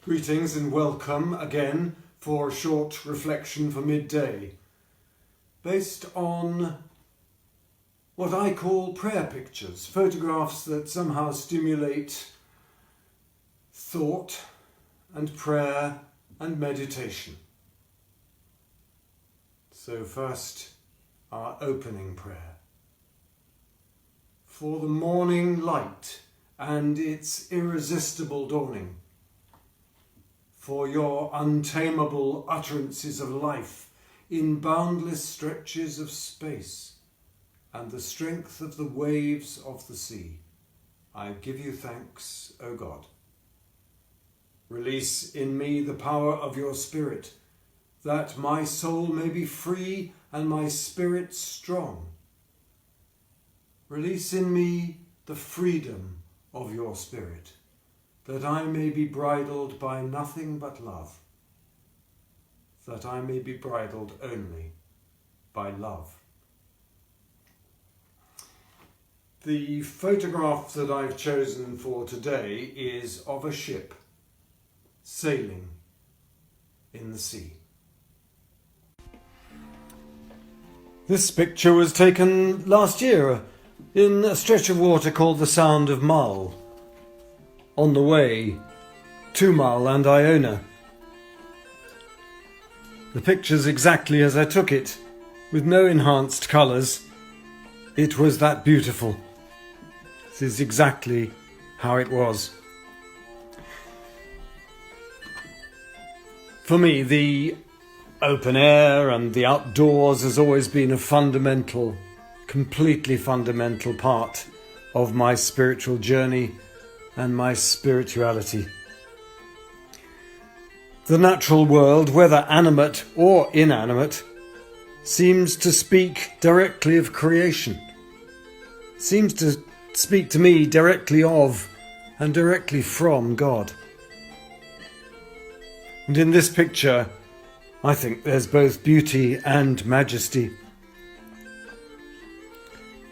Greetings and welcome again for a short reflection for midday, based on what I call prayer pictures, photographs that somehow stimulate thought and prayer and meditation. So first, our opening prayer. For the morning light and its irresistible dawning, for your untamable utterances of life in boundless stretches of space and the strength of the waves of the sea, I give you thanks, O God. Release in me the power of your Spirit, that my soul may be free and my spirit strong. Release in me the freedom of your Spirit, that I may be bridled by nothing but love, that I may be bridled only by love. The photograph that I've chosen for today is of a ship sailing in the sea. This picture was taken last year in a stretch of water called the Sound of Mull, on the way to Mull and Iona. The picture's exactly as I took it, with no enhanced colours. It was that beautiful. This is exactly how it was. For me, the open air and the outdoors has always been a completely fundamental part of my spiritual journey and my spirituality. The natural world, whether animate or inanimate, seems to speak directly of creation, seems to speak to me directly of and directly from God. And in this picture, I think there's both beauty and majesty.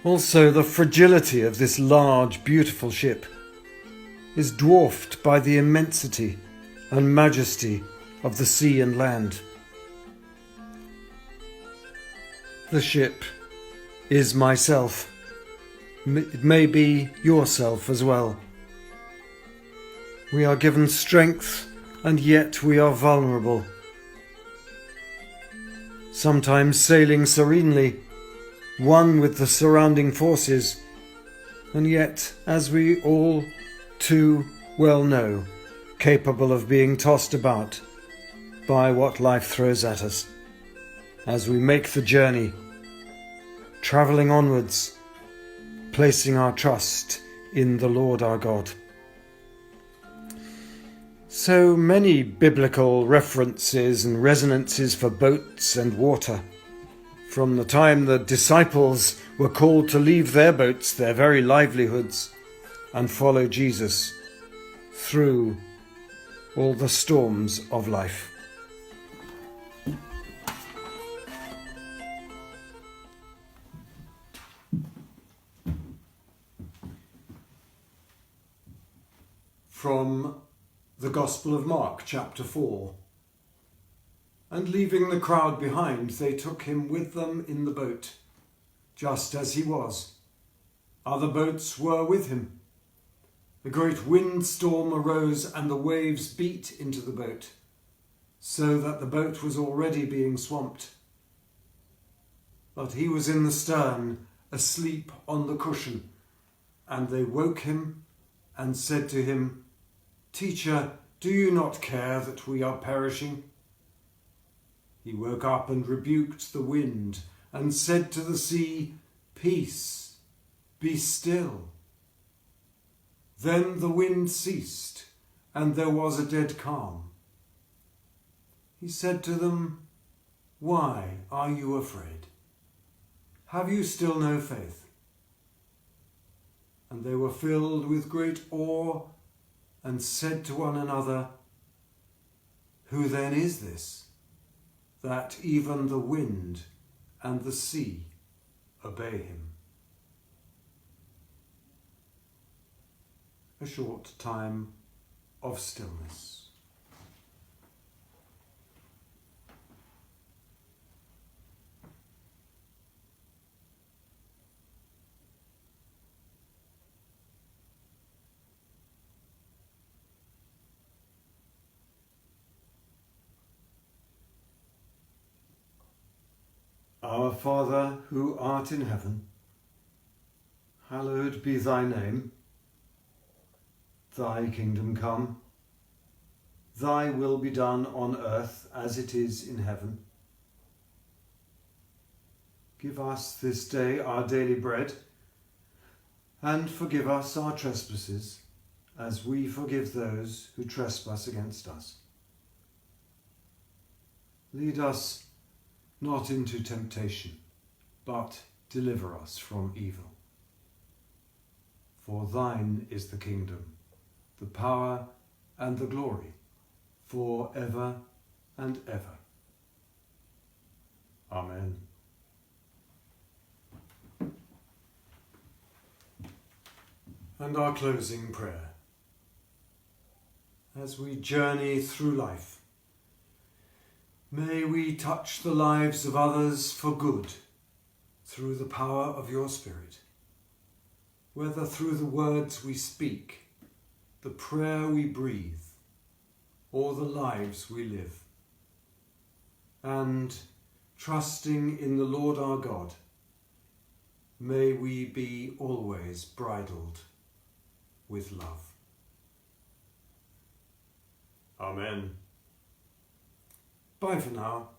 Also, the fragility of this large, beautiful ship is dwarfed by the immensity and majesty of the sea and land. The ship is myself. It may be yourself as well. We are given strength, and yet we are vulnerable. Sometimes sailing serenely, one with the surrounding forces, and yet, as we all too well know, capable of being tossed about by what life throws at us as we make the journey, travelling onwards, placing our trust in the Lord our God. So many biblical references and resonances for boats and water, from the time the disciples were called to leave their boats, their very livelihoods, and follow Jesus through all the storms of life. From the Gospel of Mark, chapter 4. And leaving the crowd behind, they took him with them in the boat, just as he was. Other boats were with him. A great windstorm arose, and the waves beat into the boat, so that the boat was already being swamped. But he was in the stern, asleep on the cushion, and they woke him and said to him, "Teacher, do you not care that we are perishing?" He woke up and rebuked the wind and said to the sea, "Peace, be still." Then the wind ceased, and there was a dead calm. He said to them, "Why are you afraid? Have you still no faith?" And they were filled with great awe and said to one another, "Who then is this, that even the wind and the sea obey him?" A short time of stillness. Our Father, who art in heaven, hallowed be thy name. Thy kingdom come. Thy will be done on earth as it is in heaven. Give us this day our daily bread, and forgive us our trespasses, as we forgive those who trespass against us. Lead us not into temptation, but deliver us from evil. For thine is the kingdom, the power, and the glory, for ever and ever. Amen. And our closing prayer. As we journey through life, may we touch the lives of others for good through the power of your Spirit, whether through the words we speak, the prayer we breathe, or the lives we live. And, trusting in the Lord our God, may we be always bridled with love. Amen. Bye for now.